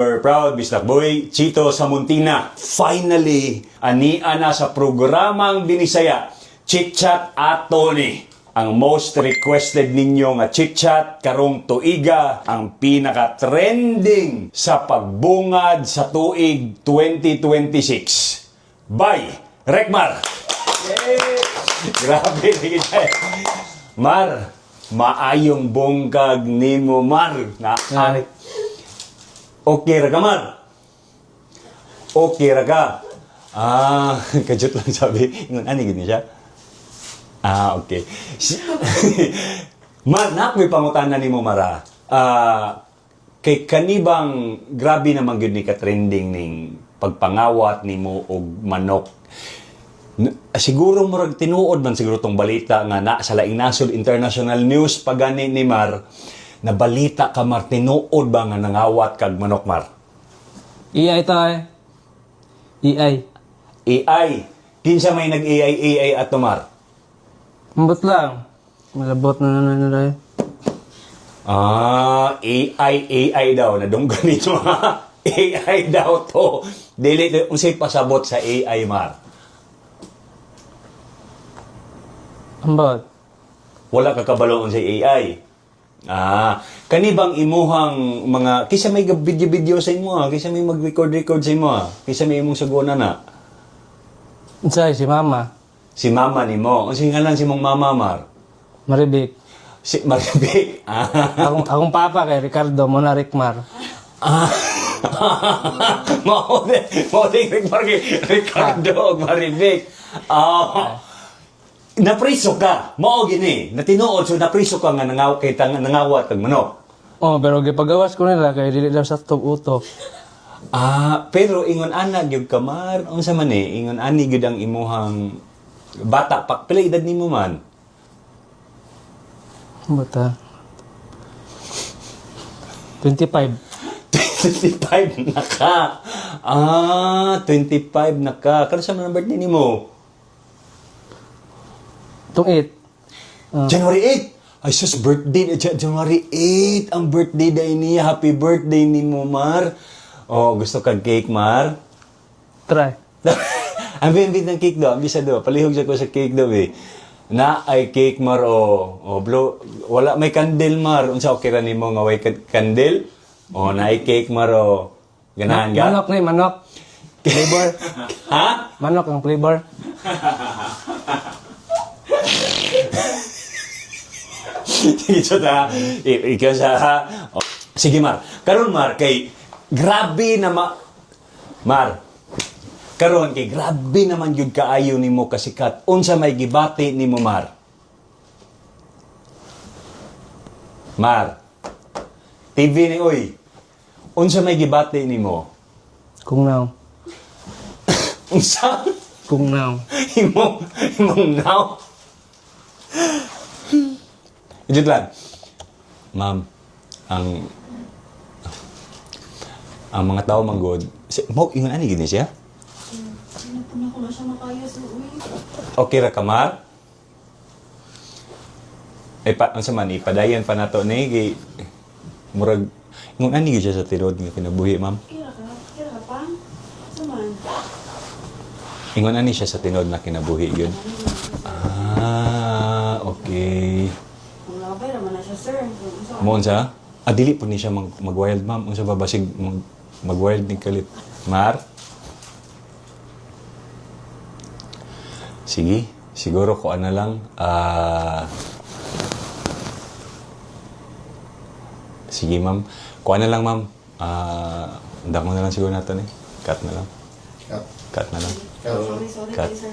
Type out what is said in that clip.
We're proud, Bisnak Boy, Chito Samuntina. Finally, ania na sa programang Binisaya, Chit Chat Atoni. Ang most requested ninyo nga Chit Chat karong tuiga, ang pinaka-trending sa pagbungad sa tuig 2026. Bye, Rekmar! Yay! Grabe, Mar, maayong bongkag nimo, Mar. Okay ra ka, Mar? Okay ra ka? Kajut lang sabi. Ingon, ani gini siya? Okay. Mar, may pangutanan ni mo, Mara. Kay kanibang grabe naman yun ni ka-trending ning pagpangawat ni mo og manok. Siguro murag tinuod man siguro tong balita nga na sa Laing Nasod International News pagani ni Mar, na balita ka, Mar, tinuod ba nga nangawat kag manok, Mar? AI tayo. AI. AI. Kinsa may nag-AI ato, Mar? Ambot lang. Malabot na tayo. AI daw. Nadunggan nito, ha? AI daw to. Dili, unsay pasabot sa AI, Mar? Ambot. Wala ka kabalo sa AI. Kanibang imuhang mga, kisa may video-video sa imo, kisa may mag-record sa imo, kisa may imong saguna na. Unsay si Mama? Si Mama ni mo. Unsay ngalan si mong Mama, Mar? Maribik. Si Maribik. Akong papa kay Ricardo Mona Rekmar. Mauding Ricardo Maribik. Napriso ka. Mao gini. Natinuod so napriso ka nga nangawat kag manok. Pero gipagawas ko nila kay dili daw sa utok. Pero ingon ana gyud ka, Mar. Unsa man ingon ani gyud ang imuhang bata pa. Pila edad nimo man? Bata. 25. 25 na ka. 25 na ka. Kano sa man ang birthday nimo? Itong 8. January 8. Ay, sus, birthday. January 8. Ang birthday day niya. Happy birthday ni mo, Mar. Gusto kag cake, Mar? Try. Ang bimbit ng cake daw. Bisa daw. Palihog siya ko sa cake daw, eh. Na ay cake, Mar, blow. Wala, may candle, Mar. Unsa okay ra nimo nga way candle? Na ay cake, Mar, ganahan ka? Manok ni, manok. Flavor. Ha? Manok ang flavor. Sige, ha? Ikaw sa ha? Sige, Mar. Karon, Mar, kay grabe na Mar, karon kay grabe naman yun kaayo ni mo kasikat. Unsa may gibati ni mo, Mar? Mar. TV ni Uy. Unsa may gibati ni mo? Kung now. Unsa? Kung now. Imong now? Ijut lang. Ma'am, ang mga tao manggod, mo ingon ani gini siya? Pinapunan ko na siya makaya sa uwi. Okay ra ka, Mar? Unsa man ipadayon pa nato ni gi murag ingon ani gyud siya sa tinud nga kinabuhi, ma'am. Kira ka pa? Saman. Ingon ani siya sa tinud na kinabuhi gyud. Okay. Ang labay naman na siya, sir. Mo unsa? Dili po ni siya mag-wild, ma'am. Unsa ba basig mag-wild ni kalit? Mar? Sige, siguro ko ano lang. Sige, ma'am. Kuha na lang, ma'am. Dako na lang siguro natin eh. Cut na lang. Cut na lang. Sorry, Cut. sir.